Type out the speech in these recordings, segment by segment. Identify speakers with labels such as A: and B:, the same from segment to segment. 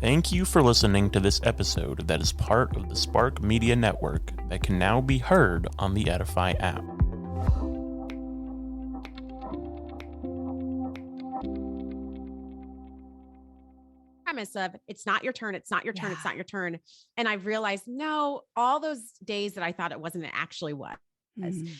A: Thank you for listening to this episode that is part of the Spark Media Network that can now be heard on the Edify app.
B: Premise of it's not your turn, it's not your turn, it's not your turn. And I realized, no, all those days that I thought it wasn't, it actually was.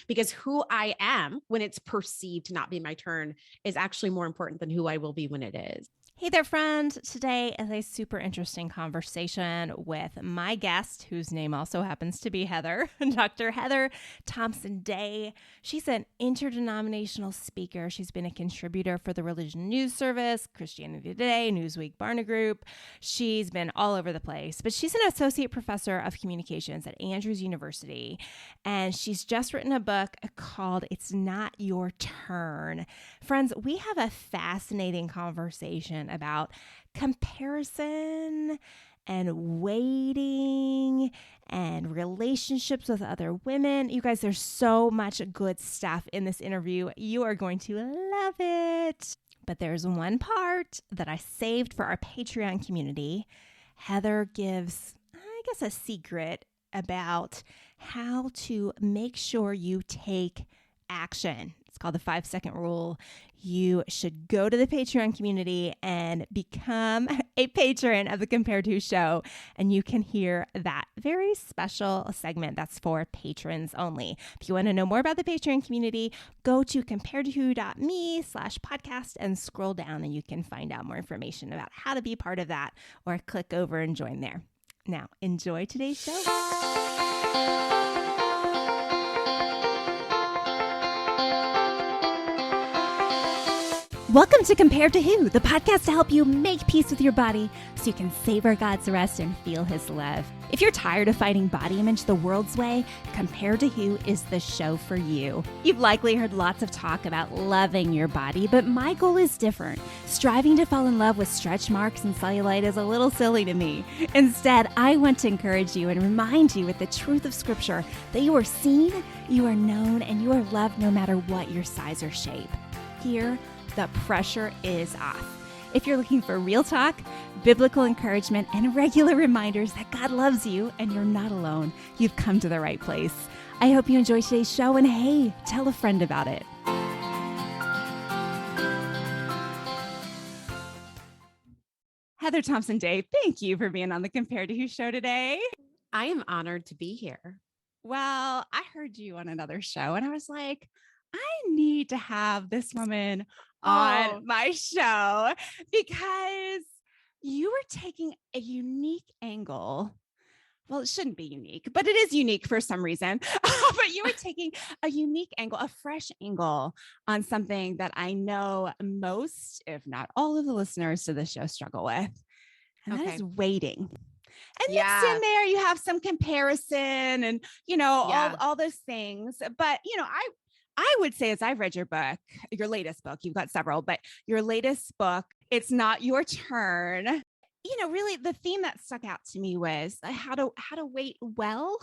B: Because who I am when it's perceived to not be my turn is actually more important than who I will be when it is.
C: Hey there, friend. Today is a super interesting conversation with my guest, whose name also happens to be Heather, Dr. Heather Thompson Day. She's an interdenominational speaker. She's been a contributor for the Religion News Service, Christianity Today, Newsweek, Barna Group. She's been all over the place, but she's an associate professor of communications at Andrews University, and she's just written a book called It's Not Your Turn. Friends, we have a fascinating conversation about comparison and waiting and relationships with other women. You guys, there's so much good stuff in this interview. You are going to love it. But there's one part that I saved for our Patreon community. Heather gives, I guess, a secret about how to make sure you take action. It's called the 5-second rule. You should go to the Patreon community and become a patron of the Compared To show, and you can hear that very special segment that's for patrons only. If you want to know more about the Patreon community, go to comparedtowho.me/podcast and scroll down, and you can find out more information about how to be part of that, or click over and join there. Now, enjoy today's show. Welcome to Compared to Who, the podcast to help you make peace with your body so you can savor God's rest and feel His love. If you're tired of fighting body image the world's way, Compared to Who is the show for you. You've likely heard lots of talk about loving your body, but my goal is different. Striving to fall in love with stretch marks and cellulite is a little silly to me. Instead, I want to encourage you and remind you with the truth of Scripture that you are seen, you are known, and you are loved no matter what your size or shape. Here, the pressure is off. If you're looking for real talk, biblical encouragement, and regular reminders that God loves you and you're not alone, you've come to the right place. I hope you enjoy today's show, and hey, tell a friend about it. Heather Thompson Day, thank you for being on the Compared to Who show today.
B: I am honored to be here.
C: Well, I heard you on another show, and I was like, I need to have this woman on my show because you were taking a unique angle. Well, it shouldn't be unique, but it is unique for some reason. But you were taking a unique angle, a fresh angle on something that I know most, if not all of the listeners to the show struggle with. And that is waiting. And mixed in there, you have some comparison and, all those things. But, I would say, as I've read your book, your latest book, you've got several, but your latest book, It's Not Your Turn. Really the theme that stuck out to me was how to wait well.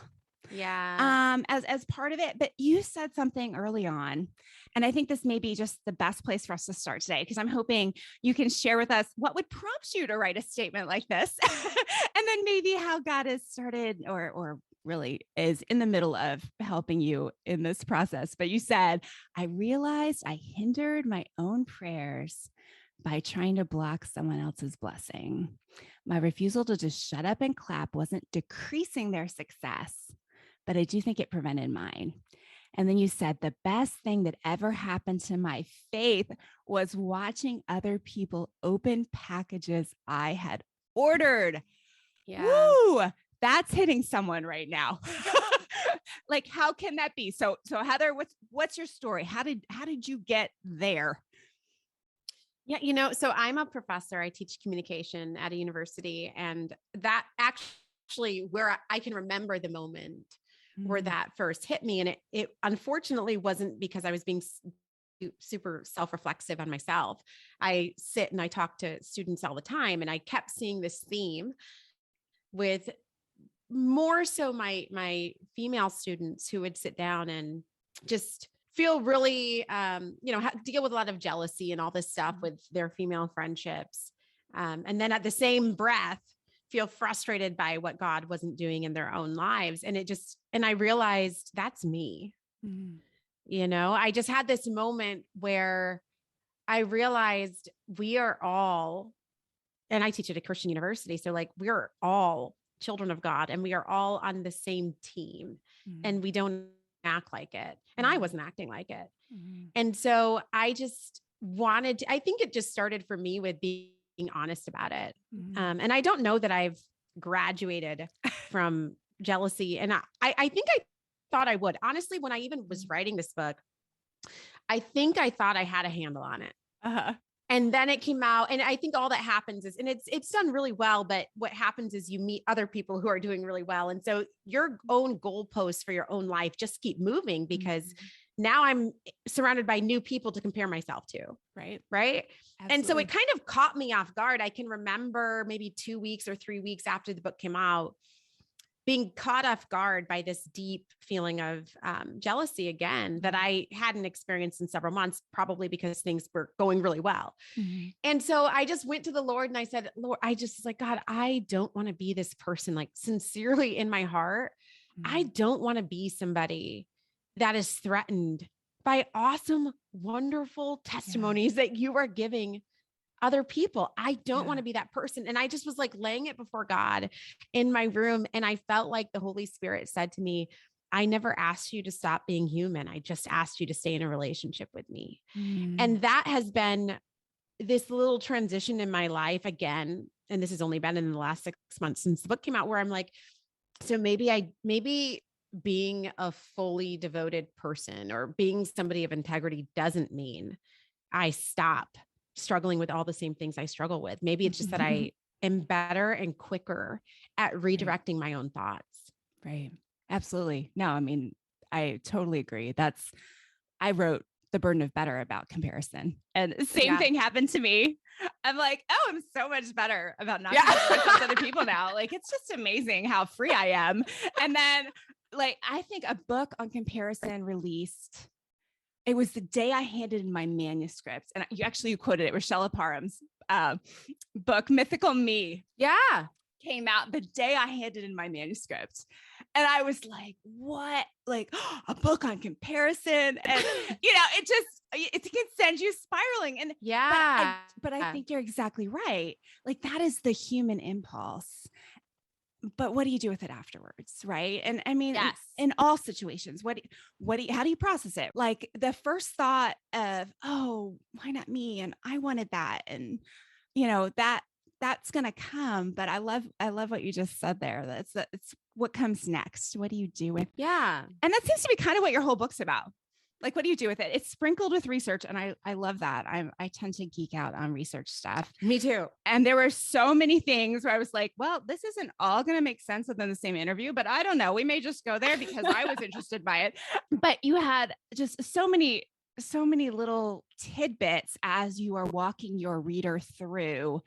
B: Yeah.
C: As part of it. But you said something early on, and I think this may be just the best place for us to start today, because I'm hoping you can share with us what would prompt you to write a statement like this, and then maybe how God has started or really is in the middle of helping you in this process. But you said, I realized I hindered my own prayers by trying to block someone else's blessing. My refusal to just shut up and clap wasn't decreasing their success, but I do think it prevented mine. And then you said, the best thing that ever happened to my faith was watching other people open packages I had ordered.
B: Yeah.
C: Woo! That's hitting someone right now. Like, how can that be? So Heather, what's your story? How did you get there?
B: Yeah, so I'm a professor. I teach communication at a university, and that actually where I can remember the moment where that first hit me. And it unfortunately wasn't because I was being super self-reflexive on myself. I sit and I talk to students all the time, and I kept seeing this theme with more so my female students who would sit down and just feel really, deal with a lot of jealousy and all this stuff with their female friendships. And then at the same breath, feel frustrated by what God wasn't doing in their own lives. And I realized that's me.
C: Mm.
B: I just had this moment where I realized we are all, and I teach at a Christian university. So like, we're all children of God and we are all on the same team and we don't act like it. And I wasn't acting like it. And so I just I think it just started for me with being honest about it. And I don't know that I've graduated from jealousy. And I think I thought I would. Honestly, when I even was writing this book, I think I thought I had a handle on it. And then it came out. And I think all that happens is, and it's done really well, but what happens is you meet other people who are doing really well. And so your own goalposts for your own life just keep moving because now I'm surrounded by new people to compare myself to.
C: Right.
B: Right.
C: Absolutely.
B: And so it kind of caught me off guard. I can remember maybe 2 weeks or 3 weeks after the book came out, being caught off guard by this deep feeling of jealousy again that I hadn't experienced in several months, probably because things were going really well. And so I just went to the Lord and I said, Lord, I just was like, God, I don't want to be this person, like sincerely in my heart. I don't want to be somebody that is threatened by awesome, wonderful testimonies that you are giving other people. I don't want to be that person. And I just was like laying it before God in my room. And I felt like the Holy Spirit said to me, I never asked you to stop being human. I just asked you to stay in a relationship with me. And that has been this little transition in my life again. And this has only been in the last 6 months since the book came out, where I'm like, so maybe being a fully devoted person or being somebody of integrity doesn't mean I stop struggling with all the same things I struggle with. Maybe it's just that I am better and quicker at redirecting my own thoughts.
C: Right. Absolutely. No, I mean, I totally agree. I wrote The Burden of Better about comparison, and the same thing happened to me. I'm like, oh, I'm so much better about not comparing myself to other people now. Like, it's just amazing how free I am. And then like, I think a book on comparison released, it was the day I handed in my manuscript. And you quoted it, Richella Parham's book, Mythical Me.
B: Yeah.
C: Came out the day I handed in my manuscript. And I was like, what? Like a book on comparison. And, it can send you spiraling. And but I think you're exactly right. Like that is the human impulse. But what do you do with it afterwards? Right. And I mean, in all situations, how do you process it? Like the first thought of, oh, why not me? And I wanted that. And, that's going to come. But I love what you just said there. It's what comes next. What do you do with?
B: Yeah.
C: And that seems to be kind of what your whole book's about. Like, what do you do with it? It's sprinkled with research. And I love that. I tend to geek out on research stuff.
B: Me too.
C: And there were so many things where I was like, well, this isn't all going to make sense within the same interview, but I don't know. We may just go there because I was interested by it. But you had just so many little tidbits as you are walking your reader through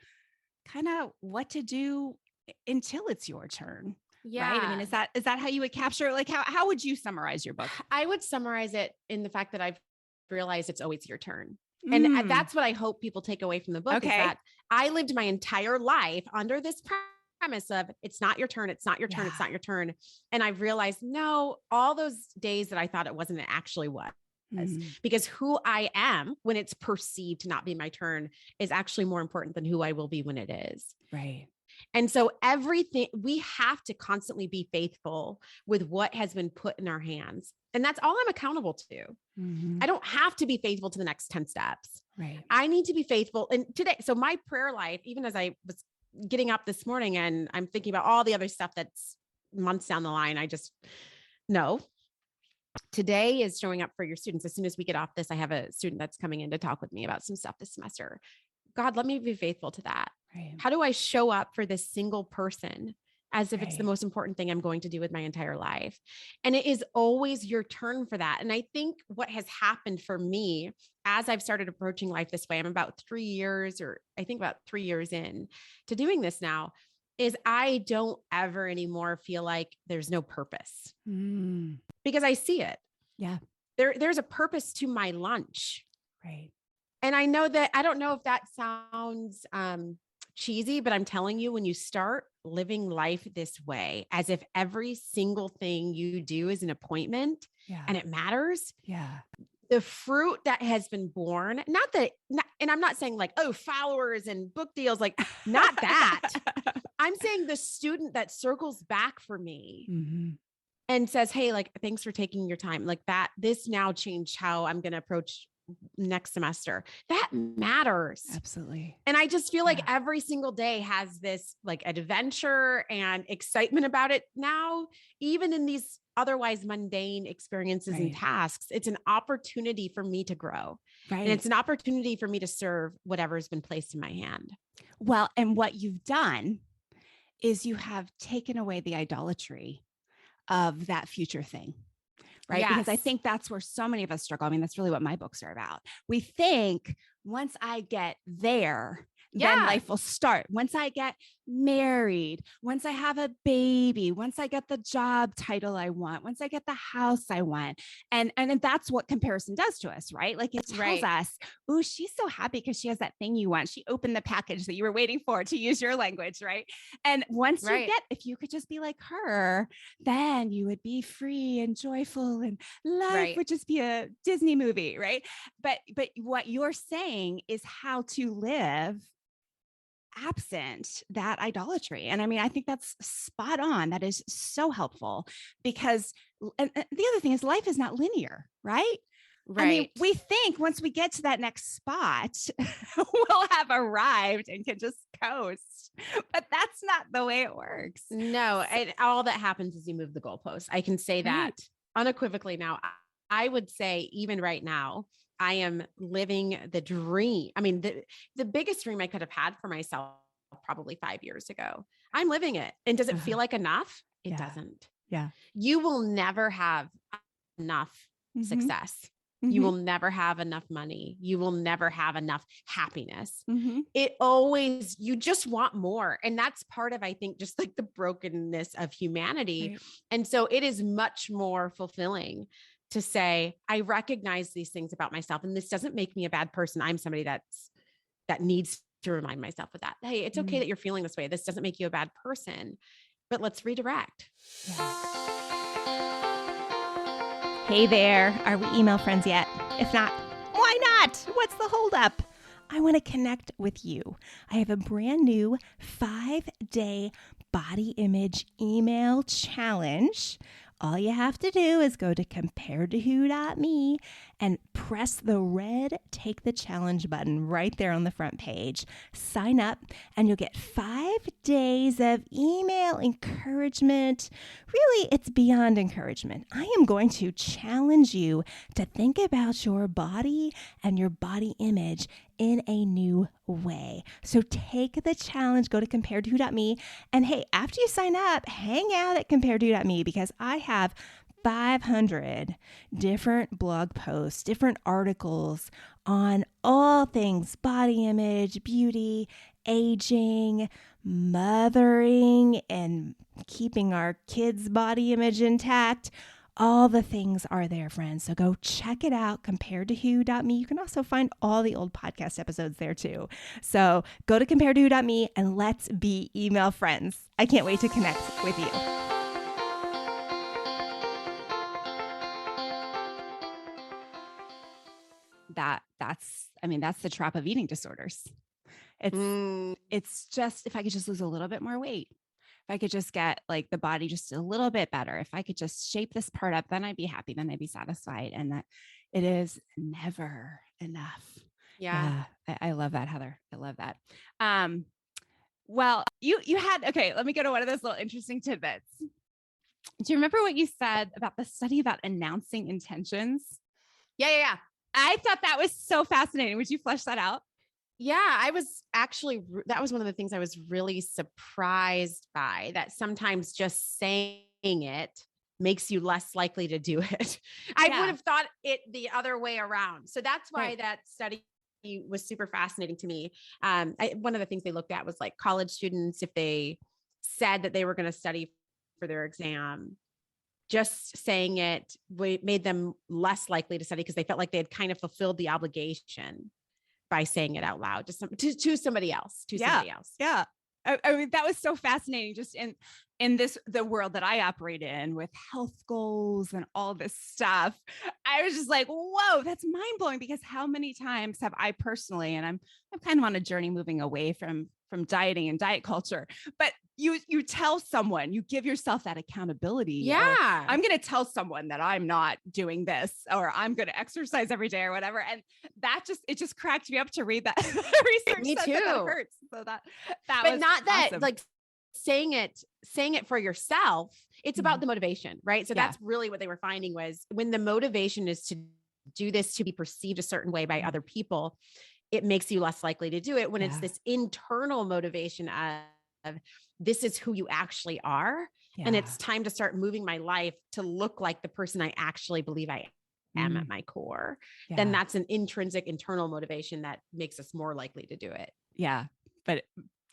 C: kind of what to do until it's your turn.
B: Yeah.
C: Right. I mean, is that how you would capture, like, how would you summarize your book?
B: I would summarize it in the fact that I've realized it's always your turn. And that's what I hope people take away from the book is that I lived my entire life under this premise of it's not your turn. It's not your turn. It's not your turn. And I've realized, no, all those days that I thought it wasn't, it actually was. Because who I am when it's perceived to not be my turn is actually more important than who I will be when it is.
C: Right.
B: And so we have to constantly be faithful with what has been put in our hands. And that's all I'm accountable to. I don't have to be faithful to the next 10 steps.
C: Right.
B: I need to be faithful. And today, so my prayer life, even as I was getting up this morning and I'm thinking about all the other stuff that's months down the line, I just know today is showing up for your students. As soon as we get off this, I have a student that's coming in to talk with me about some stuff this semester. God, let me be faithful to that.
C: Right.
B: How do I show up for this single person as if it's the most important thing I'm going to do with my entire life? And it is always your turn for that. And I think what has happened for me as I've started approaching life this way, I'm about 3 years in to doing this now, is I don't ever anymore feel like there's no purpose because I see it.
C: Yeah.
B: There's a purpose to my lunch.
C: Right.
B: And I know that, I don't know if that sounds cheesy, but I'm telling you, when you start living life this way, as if every single thing you do is an appointment and it matters, the fruit that has been born, and I'm not saying like, oh, followers and book deals, like not that. I'm saying the student that circles back for me and says, hey, like, thanks for taking your time. Like that, this now changed how I'm going to approach next semester. That matters.
C: Absolutely.
B: And I just feel like every single day has this like adventure and excitement about it now, even in these otherwise mundane experiences and tasks. It's an opportunity for me to grow. And it's an opportunity for me to serve whatever's been placed in my hand.
C: Well, and what you've done is you have taken away the idolatry of that future thing. Right. Because I think that's where so many of us struggle. I mean, that's really what my books are about. We think once I get there, then life will start. Once I get married, once I have a baby, once I get the job title I want, once I get the house I want. And that's what comparison does to us, right? Like it tells us, oh, she's so happy because she has that thing you want. She opened the package that you were waiting for, to use your language, right? And once you get, if you could just be like her, then you would be free and joyful and life would just be a Disney movie, right? But what you're saying is how to live absent that idolatry. And I mean, I think that's spot on. That is so helpful because, and the other thing is life is not linear, right? I mean, we think once we get to that next spot, we'll have arrived and can just coast, but that's not the way it works.
B: No, all that happens is you move the goalpost. I can say that unequivocally now. I would say even right now, I am living the dream. I mean, the biggest dream I could have had for myself probably 5 years ago. I'm living it. And does it feel like enough? It doesn't.
C: Yeah.
B: You will never have enough success. You will never have enough money. You will never have enough happiness. It always, you just want more. And that's part of, I think, just like the brokenness of humanity. And so it is much more fulfilling to say, I recognize these things about myself, and this doesn't make me a bad person. I'm somebody that needs to remind myself of that. Hey, it's okay that you're feeling this way. This doesn't make you a bad person, but let's redirect.
D: Hey there, are we email friends yet? If not, why not? What's the holdup? I want to connect with you. I have a brand new 5-day body image email challenge. All you have to do is go to comparedtowho.me and press the red Take the Challenge button right there on the front page. Sign up and you'll get 5 days of email encouragement. Really, it's beyond encouragement. I am going to challenge you to think about your body and your body image in a new way. So take the challenge, go to comparedtowho.me, and hey, after you sign up, hang out at comparedtowho.me because I have 500 different blog posts, different articles on all things body image, beauty, aging, mothering, and keeping our kids' body image intact. All the things are there, friends. So go check it out, comparedtowho.me. You can also find all the old podcast episodes there too. So go to comparedtowho.me and let's be email friends. I can't wait to connect with you.
C: That's the trap of eating disorders. It's just, if I could just lose a little bit more weight, if I could just get like the body just a little bit better, if I could just shape this part up, then I'd be happy, then I'd be satisfied. And that it is never enough.
B: Yeah.
C: I love that, Heather. I love that. Well, you had, okay, let me go to one of those little interesting tidbits. Do you remember what you said about the study about announcing intentions?
B: Yeah.
C: I thought that was so fascinating. Would you flesh that out?
B: Yeah, I was actually, that was one of the things I was really surprised by, that sometimes just saying it makes you less likely to do it. I would have thought it the other way around. So that's why that study was super fascinating to me. One of the things they looked at was like college students, if they said that they were going to study for their exam, just saying it made them less likely to study because they felt like they had kind of fulfilled the obligation. by saying it out loud to somebody else, somebody else.
C: Yeah. I mean, that was so fascinating just in the world that I operate in with health goals and all this stuff. I was just like, whoa, that's mind blowing, because how many times have I personally, and I'm kind of on a journey moving away from dieting and diet culture, but you tell someone, you give yourself that accountability.
B: Yeah.
C: I'm going to tell someone that I'm not doing this, or I'm going to exercise every day or whatever. And it just cracked me up to read that research.
B: Me too.
C: That hurts. So that
B: but
C: was
B: not that
C: awesome.
B: like saying it for yourself. It's about the motivation, right? So
C: Yeah.
B: that's really what they were finding was when the motivation is to do this to be perceived a certain way by other people, it makes you less likely to do it. When it's this internal motivation of this is who you actually are.
C: Yeah.
B: And it's time to start moving my life to look like the person I actually believe I am at my core. Then that's an intrinsic internal motivation that makes us more likely to do it.
C: Yeah. But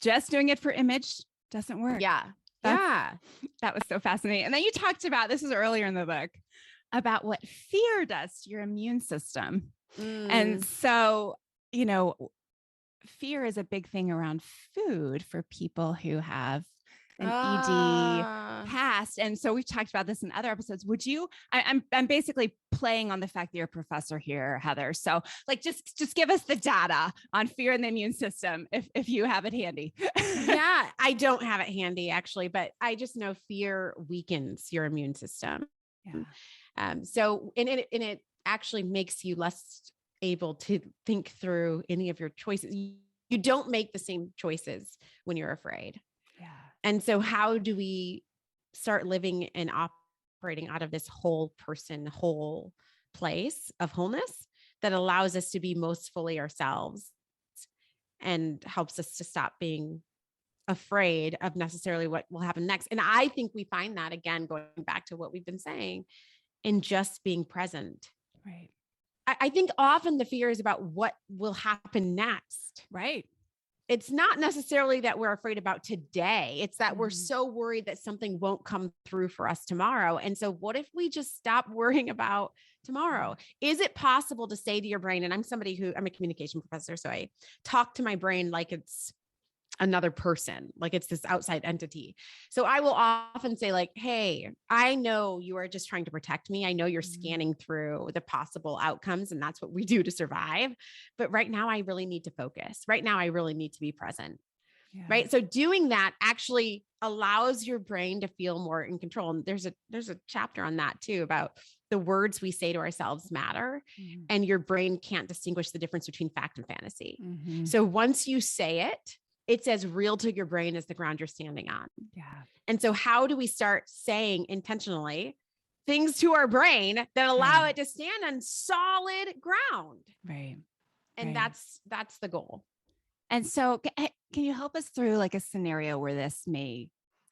C: just doing it for image doesn't work.
B: Yeah.
C: That was so fascinating. And then you talked about, this is earlier in the book, about what fear does to your immune system. And so, fear is a big thing around food for people who have an ED past. And so we've talked about this in other episodes. Would you, I'm basically playing on the fact that you're a professor here, Heather. So like, just give us the data on fear in the immune system if you have it handy.
B: Yeah, I don't have it handy actually, but I just know fear weakens your immune system.
C: Yeah.
B: So, and it actually makes you less able to think through any of your choices. You don't make the same choices when you're afraid.
C: Yeah.
B: And so how do we start living and operating out of this whole person, whole place of wholeness that allows us to be most fully ourselves and helps us to stop being afraid of necessarily what will happen next? And I think we find that, again, going back to what we've been saying, in just being present.
C: Right.
B: I think often the fear is about what will happen next.
C: Right.
B: It's not necessarily that we're afraid about today. It's that we're so worried that something won't come through for us tomorrow. And so what if we just stop worrying about tomorrow? Is it possible to say to your brain, and I'm a communication professor, so I talk to my brain like it's another person, like it's this outside entity. So I will often say like, hey, I know you are just trying to protect me. I know you're scanning through the possible outcomes, and that's what we do to survive. But right now I really need to focus. Right now I really need to be present.
C: Yeah.
B: Right. So doing that actually allows your brain to feel more in control. And there's a chapter on that too, about the words we say to ourselves matter, and your brain can't distinguish the difference between fact and fantasy. So once you say it, it's as real to your brain as the ground you're standing on.
C: Yeah.
B: And so how do we start saying intentionally things to our brain that allow it to stand on solid ground?
C: Right.
B: And that's the goal.
C: And so can you help us through like a scenario where this may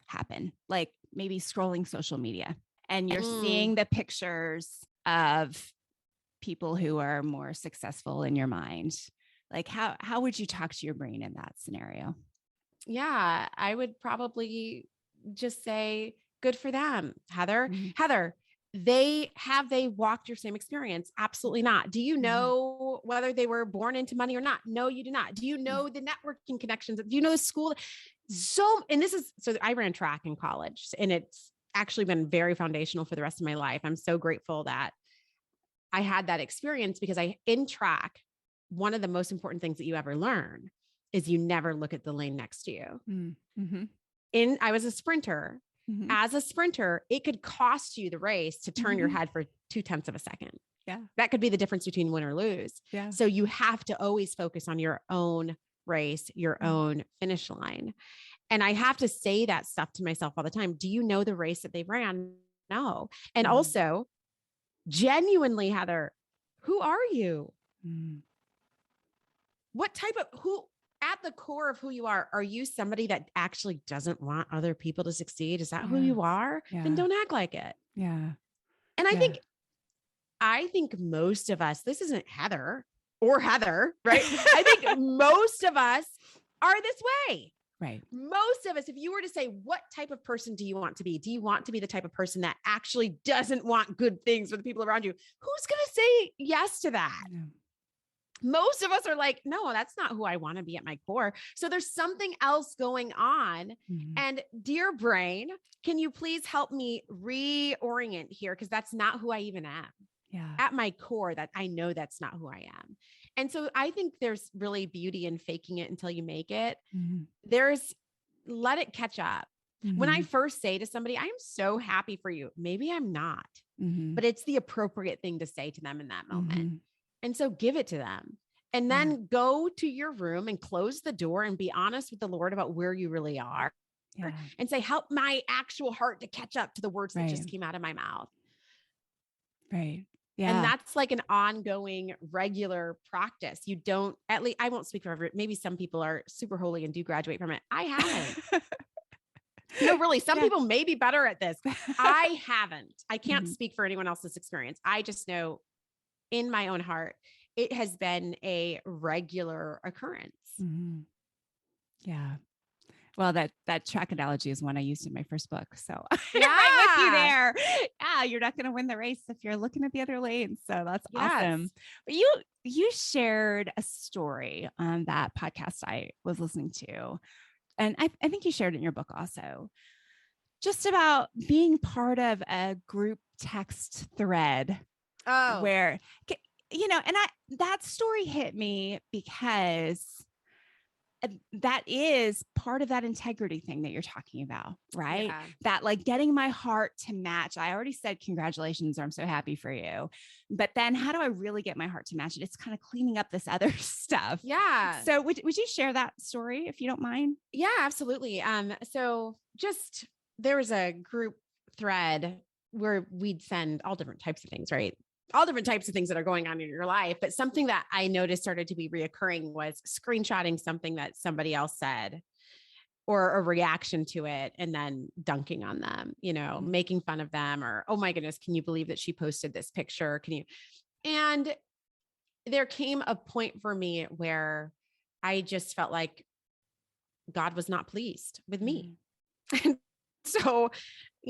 C: happen? Like maybe scrolling social media and you're seeing the pictures of people who are more successful in your mind. Like how would you talk to your brain in that scenario?
B: Yeah, I would probably just say, good for them, Heather. Heather, they walked your same experience? Absolutely not. Do you know whether they were born into money or not? No, you do not. Do you know the networking connections? Do you know the school? So I ran track in college, and it's actually been very foundational for the rest of my life. I'm so grateful that I had that experience, because in track, one of the most important things that you ever learn is you never look at the lane next to you. I was a sprinter. As a sprinter, it could cost you the race to turn your head for 0.2 of a second.
C: Yeah.
B: That could be the difference between win or lose.
C: Yeah.
B: So you have to always focus on your own race, your own finish line. And I have to say that stuff to myself all the time. Do you know the race that they ran? No. And also, genuinely, Heather, who are you? What type of at the core of who you are you somebody that actually doesn't want other people to succeed? Is that who you are? Then don't act like it.
C: Yeah.
B: And I think most of us, this isn't Heather, right? I think most of us are this way.
C: Right.
B: Most of us, if you were to say, what type of person do you want to be? Do you want to be the type of person that actually doesn't want good things for the people around you? Who's going to say yes to that? most of us are like, no, that's not who I want to be at my core. So there's something else going on. And dear brain, can you please help me reorient here? Because that's not who I even am.
C: Yeah.
B: At my core, that I know that's not who I am. And so I think there's really beauty in faking it until you make it. Let it catch up. When I first say to somebody, I am so happy for you, maybe I'm not, but it's the appropriate thing to say to them in that moment. And so give it to them, and then go to your room and close the door and be honest with the Lord about where you really are, and say, help my actual heart to catch up to the words that just came out of my mouth.
C: Right. Yeah.
B: And that's like an ongoing, regular practice. You don't, at least I won't speak for everyone. Maybe some people are super holy and do graduate from it. I haven't. No, really. Some people may be better at this. I haven't. I can't speak for anyone else's experience. I just know in my own heart, it has been a regular occurrence.
C: Yeah. Well, that track analogy is one I used in my first book. So
B: yeah,
C: right with you there. Yeah, you're not going to win the race if you're looking at the other lane. So that's awesome. But you shared a story on that podcast I was listening to. And I think you shared it in your book also, just about being part of a group text thread where, and that story hit me because that is part of that integrity thing that you're talking about, right?
B: Yeah.
C: That like getting my heart to match. I already said, congratulations, or I'm so happy for you. But then how do I really get my heart to match it? It's kind of cleaning up this other stuff.
B: Yeah.
C: So would you share that story if you don't mind?
B: Yeah, absolutely. So just, there was a group thread where we'd send all different types of things, right? All different types of things that are going on in your life. But something that I noticed started to be reoccurring was screenshotting something that somebody else said or a reaction to it, and then dunking on them, making fun of them, or, oh my goodness, can you believe that she posted this picture? And there came a point for me where I just felt like God was not pleased with me. And so,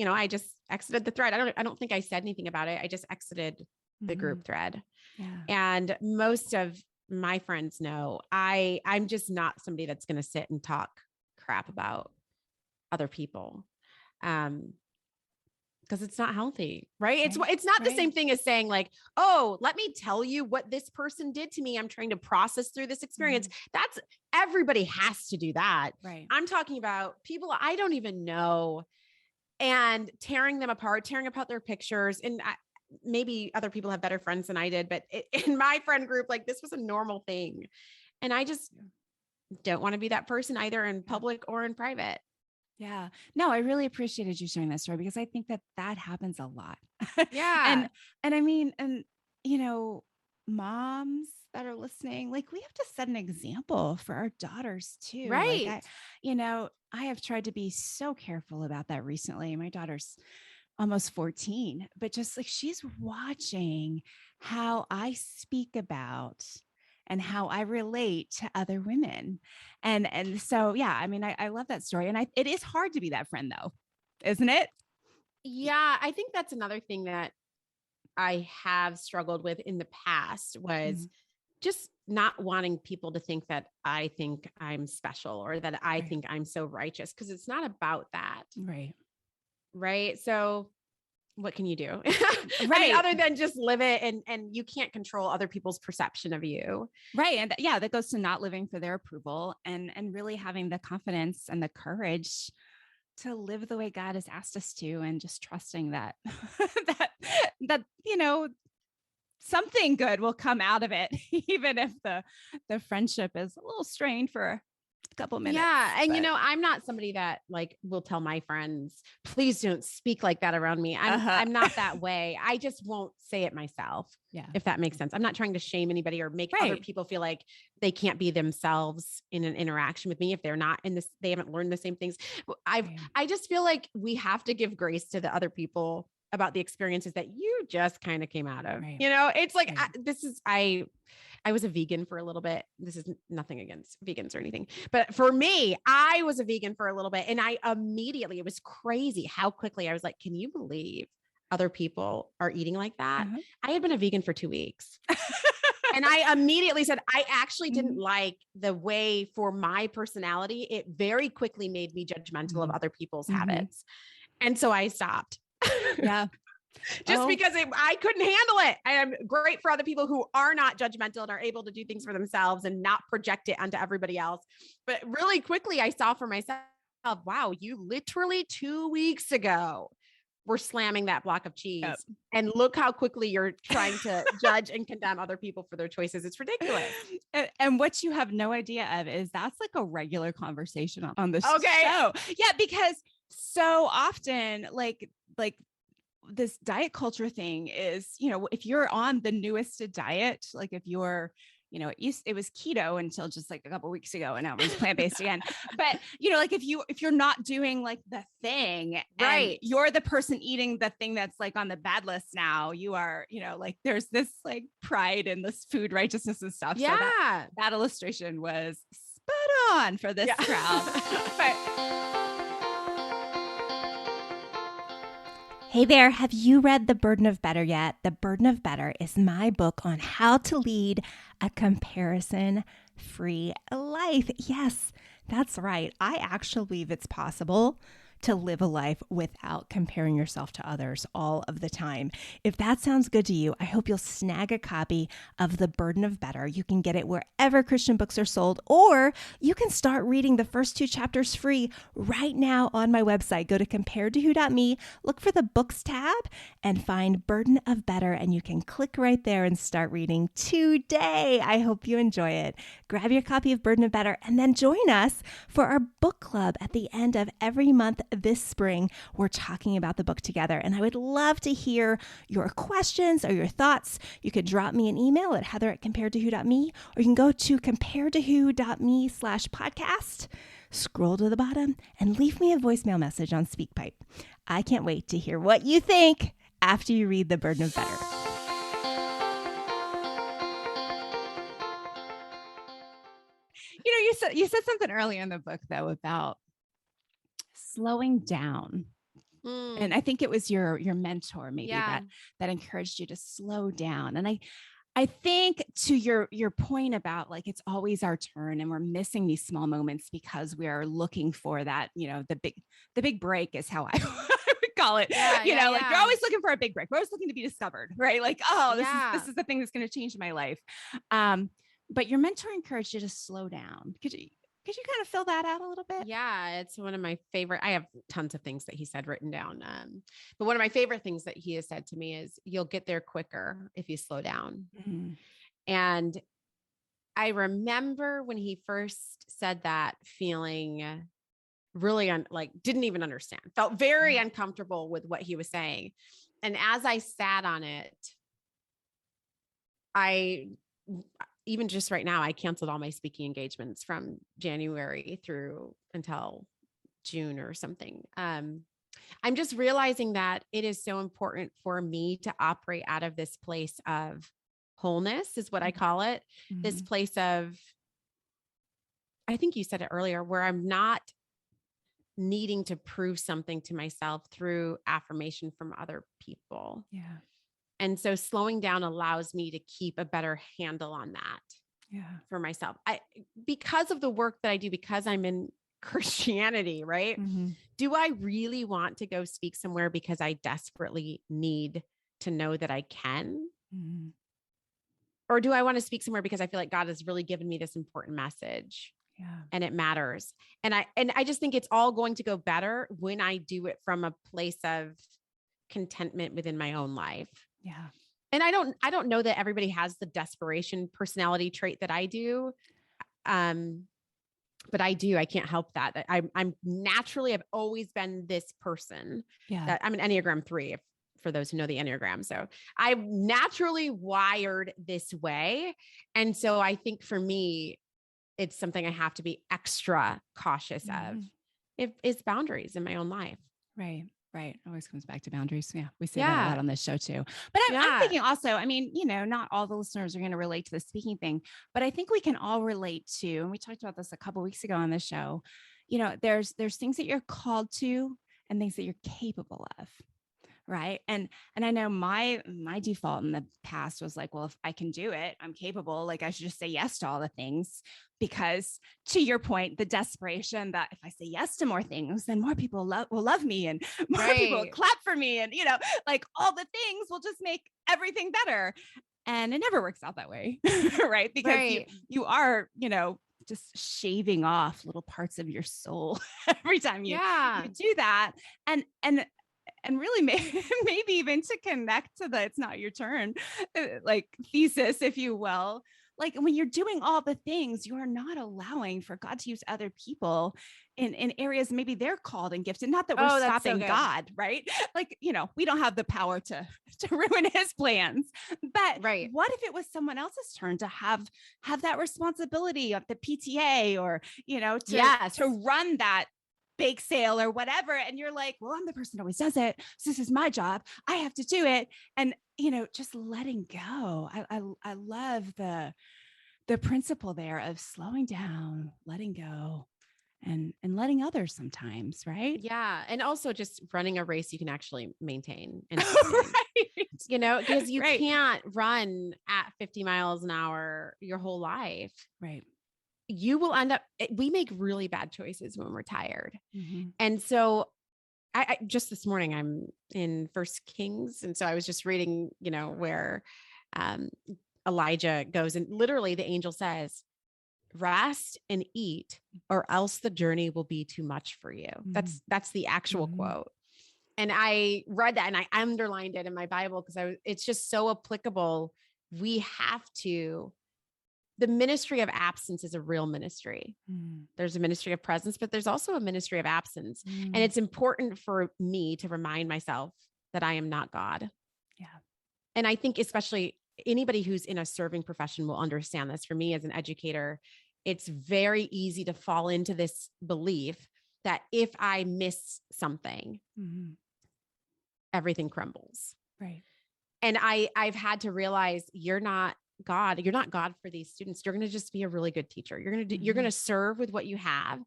B: I just exited the thread. I don't think I said anything about it. I just exited the group thread.
C: Yeah.
B: And most of my friends know I'm just not somebody that's going to sit and talk crap about other people. Because it's not healthy, right? It's not the same thing as saying like, oh, let me tell you what this person did to me. I'm trying to process through this experience. That's, everybody has to do that.
C: Right.
B: I'm talking about people I don't even know, and tearing them apart, tearing apart their pictures. And maybe other people have better friends than I did, but in my friend group, like, this was a normal thing. And I just don't want to be that person either in public or in private.
C: Yeah. No, I really appreciated you sharing that story, because I think that happens a lot.
B: Yeah.
C: And I mean, moms that are listening, like, we have to set an example for our daughters too.
B: Right.
C: Like I have tried to be so careful about that recently. My daughter's almost 14, but just like, she's watching how I speak about and how I relate to other women. And so, yeah, I mean, I love that story. And it is hard to be that friend though, isn't it?
B: Yeah. I think that's another thing that I have struggled with in the past was just not wanting people to think that I think I'm special, or that I think I'm so righteous, because it's not about that.
C: Right.
B: Right. So what can you do?
C: Right.
B: I mean, other than just live it, and you can't control other people's perception of you.
C: Right. And yeah, that goes to not living for their approval, and really having the confidence and the courage to live the way God has asked us to, and just trusting that, that, something good will come out of it, even if the friendship is a little strained for a couple minutes.
B: Yeah. And I'm not somebody that like will tell my friends, please don't speak like that around me. I'm not that way. I just won't say it myself.
C: Yeah.
B: If that makes sense. I'm not trying to shame anybody or make other people feel like they can't be themselves in an interaction with me if they're not in this, they haven't learned the same things. I just feel like we have to give grace to the other people about the experiences that you just kind of came out of.
C: Right.
B: It's like, I was a vegan for a little bit. This is nothing against vegans or anything, but for me, I was a vegan for a little bit, and it was crazy how quickly I was like, can you believe other people are eating like that? I had been a vegan for 2 weeks. And I immediately said, I actually didn't like the way for my personality, it very quickly made me judgmental of other people's habits. And so I stopped.
C: Yeah.
B: Just because I couldn't handle it. I am great for other people who are not judgmental and are able to do things for themselves and not project it onto everybody else. But really quickly, I saw for myself, wow, you literally 2 weeks ago were slamming that block of cheese.
C: Yep.
B: And look how quickly you're trying to judge and condemn other people for their choices. It's ridiculous.
C: And what you have no idea of is that's like a regular conversation on this
B: Okay.
C: show. Yeah, because so often, like this diet culture thing is, if you're on the newest diet, like if you're, it was keto until just like a couple of weeks ago, and now it's plant-based again. But like if you're not doing like the thing, right, you're the person eating the thing that's like on the bad list now, you are, like there's this like pride in this food righteousness and stuff.
B: Yeah.
C: So that illustration was spot on for this crowd. But
D: Hey there, have you read The Burden of Better yet? The Burden of Better is my book on how to lead a comparison-free life. Yes, that's right. I actually believe it's possible to live a life without comparing yourself to others all of the time. If that sounds good to you, I hope you'll snag a copy of The Burden of Better. You can get it wherever Christian books are sold, or you can start reading the first 2 chapters free right now on my website. Go to comparedtowho.me, look for the books tab, and find Burden of Better, and you can click right there and start reading today. I hope you enjoy it. Grab your copy of Burden of Better, and then join us for our book club at the end of every month this spring. We're talking about the book together, and I would love to hear your questions or your thoughts. You could drop me an email at heather@comparedtowho.me, or you can go to comparedtowho.me/podcast, scroll to the bottom, and leave me a voicemail message on SpeakPipe. I can't wait to hear what you think after you read The Burden of Better.
C: You said something earlier in the book though about slowing down. And I think it was your mentor maybe that encouraged you to slow down. And I think to your point about like, it's always our turn and we're missing these small moments because we are looking for that, the big break is how I would call it. You're always looking for a big break. We're always looking to be discovered, right? Like, this is the thing that's going to change my life. But your mentor encouraged you to slow down. Could you kind of fill that out a little bit?
B: Yeah, it's one of my favorite. I have tons of things that he said written down. But one of my favorite things that he has said to me is, you'll get there quicker if you slow down. Mm-hmm. And I remember when he first said that, feeling really didn't even understand, felt very uncomfortable with what he was saying. And as I sat on it, even just right now, I canceled all my speaking engagements from January through until June or something. I'm just realizing that it is so important for me to operate out of this place of wholeness, is what I call it. Mm-hmm. This place of, I think you said it earlier, where I'm not needing to prove something to myself through affirmation from other people.
C: Yeah.
B: And so slowing down allows me to keep a better handle on that for myself. Because of the work that I do, because I'm in Christianity, right? Mm-hmm. Do I really want to go speak somewhere because I desperately need to know that I can? Mm-hmm. Or do I want to speak somewhere because I feel like God has really given me this important message and it matters? And I just think it's all going to go better when I do it from a place of contentment within my own life.
C: Yeah.
B: And I don't know that everybody has the desperation personality trait that I do. But I do. I can't help that. I'm naturally, I've always been this person. Yeah. That I'm an Enneagram 3, for those who know the Enneagram. So I'm naturally wired this way. And so I think for me, it's something I have to be extra cautious of. It's boundaries in my own life.
C: Right. Right. Always comes back to boundaries. Yeah. We say that a lot on this show too. But I'm thinking also, I mean, not all the listeners are going to relate to the speaking thing, but I think we can all relate to, and we talked about this a couple of weeks ago on the show, there's things that you're called to and things that you're capable of. Right. And I know my default in the past was like, well, if I can do it, I'm capable. Like I should just say yes to all the things, because to your point, the desperation that if I say yes to more things, then more people will love me, and more people will clap for me. And, like all the things will just make everything better. And it never works out that way. Right. Because you are, just shaving off little parts of your soul every time you do that. And really maybe even to connect to the it's not your turn like thesis, if you will. Like when you're doing all the things, you are not allowing for God to use other people in areas maybe they're called and gifted. Not that we're stopping God, right? Like, we don't have the power to ruin his plans. But what if it was someone else's turn to have that responsibility of the PTA, or, to run that bake sale or whatever. And you're like, well, I'm the person who always does it. So this is my job. I have to do it. And, just letting go. I love the principle there of slowing down, letting go, and letting others sometimes. Right.
B: Yeah. And also just running a race you can actually maintain. And
C: right.
B: Because you can't run at 50 miles an hour your whole life.
C: Right.
B: You will end up, we make really bad choices when we're tired.
C: Mm-hmm.
B: And so I just this morning, I'm in First Kings. And so I was just reading, where Elijah goes, and literally the angel says, rest and eat, or else the journey will be too much for you.
C: Mm-hmm.
B: That's the actual quote. And I read that and I underlined it in my Bible because it's just so applicable. We have to. The ministry of absence is a real ministry. There's a ministry of presence, but there's also a ministry of absence. And it's important for me to remind myself that I am not God.
C: Yeah.
B: And I think especially anybody who's in a serving profession will understand this. For me as an educator, it's very easy to fall into this belief that if I miss something, everything crumbles.
C: Right.
B: And I've had to realize you're not God. You're not God for these students. You're going to just be a really good teacher. You're going to you're going to serve with what you have,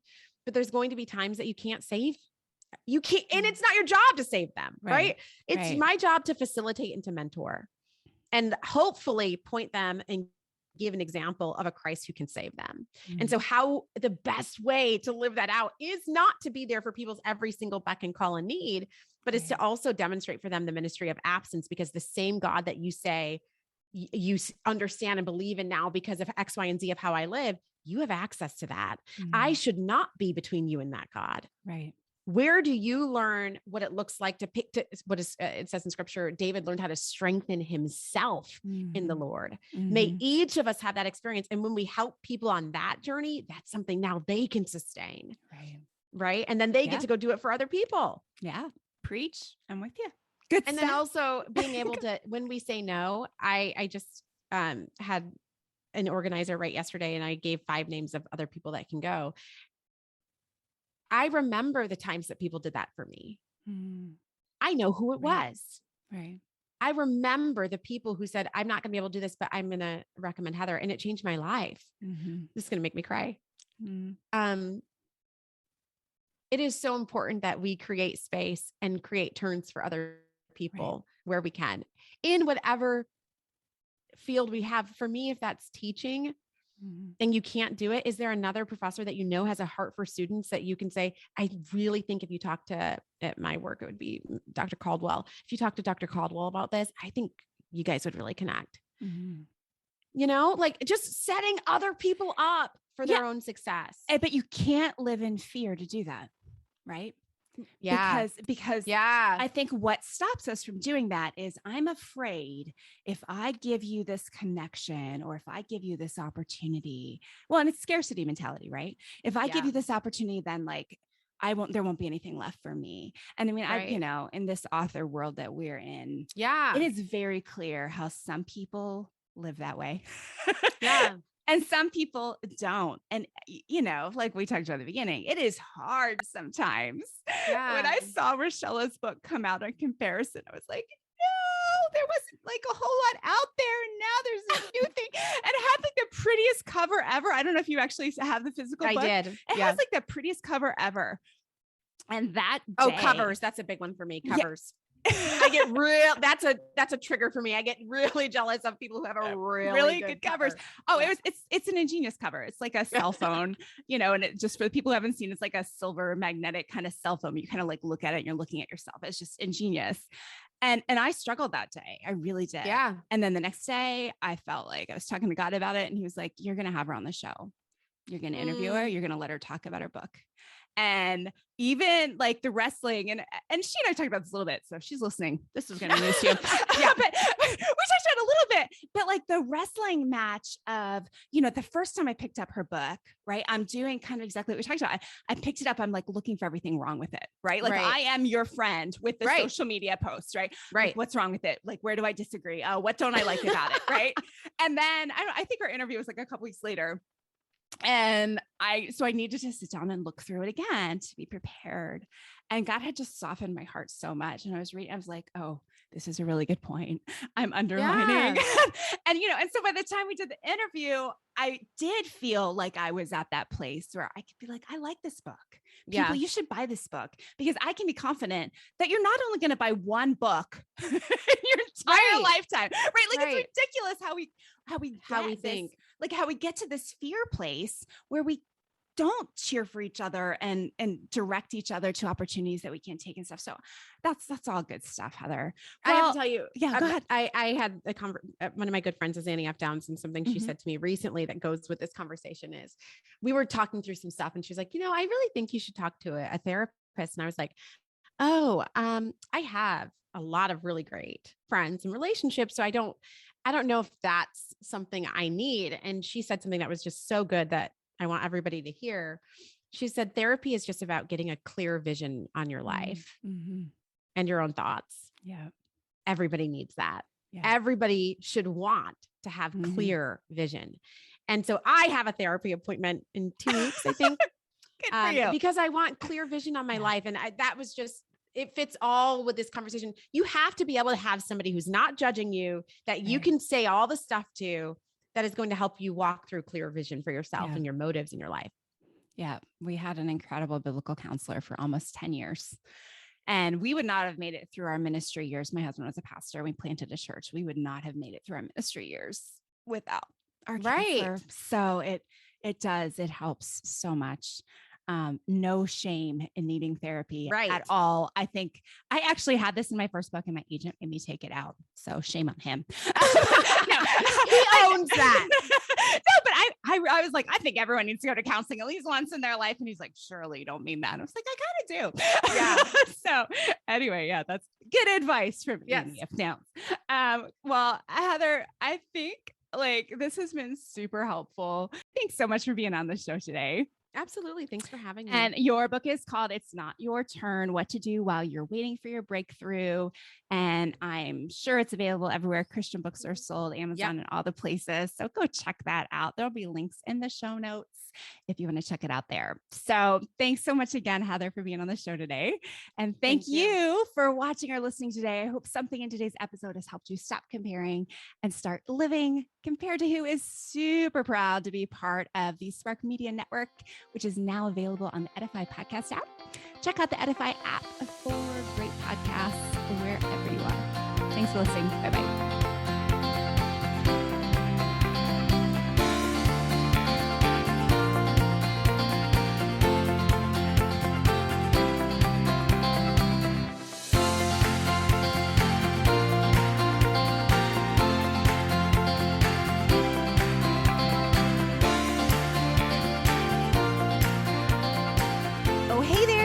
B: but there's going to be times that you can't save. You can't, and it's not your job to save them, right? It's my job to facilitate and to mentor, and hopefully point them and give an example of a Christ who can save them. And so how the best way to live that out is not to be there for people's every single beck and call and need, but is to also demonstrate for them the ministry of absence, because the same God that you say you understand and believe in now because of X, Y, and Z of how I live, you have access to that. I should not be between you and that God.
C: Right.
B: Where do you learn what it looks like to pick what is it says in scripture? David learned how to strengthen himself in the Lord. May each of us have that experience. And when we help people on that journey, that's something now they can sustain. Right. And then they get to go do it for other people.
C: Yeah. Preach. I'm with you. Good.
B: And then also being able to, when we say no, I just had an organizer right yesterday, and I gave 5 names of other people that can go. I remember the times that people did that for me. I know who it was.
C: Right.
B: I remember the people who said, I'm not going to be able to do this, but I'm going to recommend Heather. And it changed my life. This is going to make me cry. It is so important that we create space and create turns for other people where we can, in whatever field we have. For me, if that's teaching and you can't do it, is there another professor that has a heart for students that you can say, I really think if you talk to, at my work, it would be Dr. Caldwell. If you talk to Dr. Caldwell about this, I think you guys would really connect. Like just setting other people up for their own success.
C: But you can't live in fear to do that. Right. Because I think what stops us from doing that is I'm afraid if I give you this connection, or if I give you this opportunity, well, and it's scarcity mentality, right? If I give you this opportunity, then like there won't be anything left for me. And I mean, in this author world that we're in, it is very clear how some people live that way. And some people don't. And, like we talked about at the beginning, it is hard sometimes. When I saw Richella's book come out on comparison, I was like, no, there wasn't like a whole lot out there. Now there's a new thing. And it had like the prettiest cover ever. I don't know if you actually have the physical book.
B: I did.
C: It has like the prettiest cover ever. And that day,
B: covers. That's a big one for me. Covers. I get that's a trigger for me. I get really jealous of people who have a really
C: good
B: cover.
C: covers. Oh, it's an ingenious cover. It's like a cell phone, and it just, for the people who haven't seen, it's like a silver magnetic kind of cell phone. You kind of like look at it and you're looking at yourself. It's just ingenious. And I struggled that day. I really did.
B: Yeah.
C: And then the next day I felt like I was talking to God about it, and he was like, you're going to have her on the show. You're going to interview her. You're going to let her talk about her book. And even like the wrestling, and she and I talked about this a little bit. So if she's listening, this is going to be news to you. Yeah, but we touched on it a little bit. But like the wrestling match of, the first time I picked up her book, right? I'm doing kind of exactly what we talked about. I picked it up. I'm like looking for everything wrong with it, right? Like I am your friend with the social media posts, right?
B: Right.
C: Like, what's wrong with it? Like, where do I disagree? What don't I like about it? Right. And then I think our interview was like a couple weeks later. And I needed to sit down and look through it again to be prepared. And God had just softened my heart so much. And I was like, oh, this is a really good point. I'm undermining. Yeah. And so by the time we did the interview, I did feel like I was at that place where I could be like, I like this book. People, you should buy this book, because I can be confident that you're not only going to buy one book in your entire lifetime, right? Like it's ridiculous how we think, like how we get to this fear place where we don't cheer for each other and direct each other to opportunities that we can take and stuff. So that's all good stuff, Heather.
B: Well, I have to tell you,
C: go ahead.
B: I had one of my good friends is Annie F. Downs, and something she said to me recently that goes with this conversation is, we were talking through some stuff and she's like, I really think you should talk to a therapist. And I was like, I have a lot of really great friends and relationships. So I don't know if that's something I need. And she said something that was just so good that I want everybody to hear. She said, therapy is just about getting a clear vision on your life and your own thoughts.
C: Yeah.
B: Everybody needs that.
C: Yeah.
B: Everybody should want to have clear vision. And so I have a therapy appointment in 2 weeks, I think,
C: Good for you.
B: because I want clear vision on my life. And that was just, it fits all with this conversation. You have to be able to have somebody who's not judging you, that you can say all the stuff to, that is going to help you walk through clear vision for yourself and your motives in your life.
C: Yeah. We had an incredible biblical counselor for almost 10 years. And we would not have made it through our ministry years. My husband was a pastor. We planted a church. We would not have made it through our ministry years without our counselor. So it helps so much. No shame in needing therapy at all. I think I actually had this in my first book and my agent made me take it out. So shame on him.
B: He owns that.
C: No, but I was like, I think everyone needs to go to counseling at least once in their life. And he's like, surely you don't mean that. And I was like, I kind of do. Yeah. So anyway, that's good advice from Annie F. Downs. Well, Heather, I think like this has been super helpful. Thanks so much for being on the show today.
B: Absolutely. Thanks for having me.
C: And your book is called It's Not Your Turn: What to Do While You're Waiting for Your Breakthrough. And I'm sure it's available everywhere Christian books are sold, Amazon and all the places. So go check that out. There'll be links in the show notes if you want to check it out there. So thanks so much again, Heather, for being on the show today. And thank you for watching or listening today. I hope something in today's episode has helped you stop comparing and start living. Compared to Who is super proud to be part of the Spark Media Network, which is now available on the Edify podcast app. Check out the Edify app for great podcasts wherever you are. Thanks for listening. Bye-bye.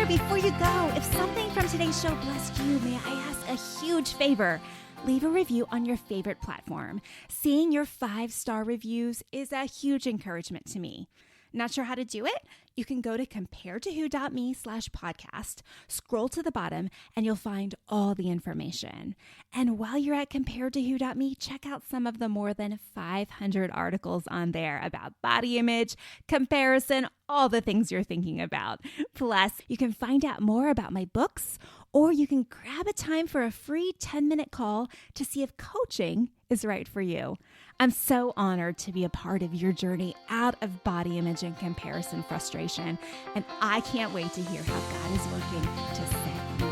C: Before you go, if something from today's show blessed you, may I ask a huge favor? Leave a review on your favorite platform. Seeing your 5-star reviews is a huge encouragement to me. Not sure how to do it? You can go to comparetowho.me/podcast, scroll to the bottom, and you'll find all the information. And while you're at comparetowho.me, check out some of the more than 500 articles on there about body image, comparison, all the things you're thinking about. Plus, you can find out more about my books, or you can grab a time for a free 10-minute call to see if coaching is right for you. I'm so honored to be a part of your journey out of body image and comparison frustration, and I can't wait to hear how God is working to set you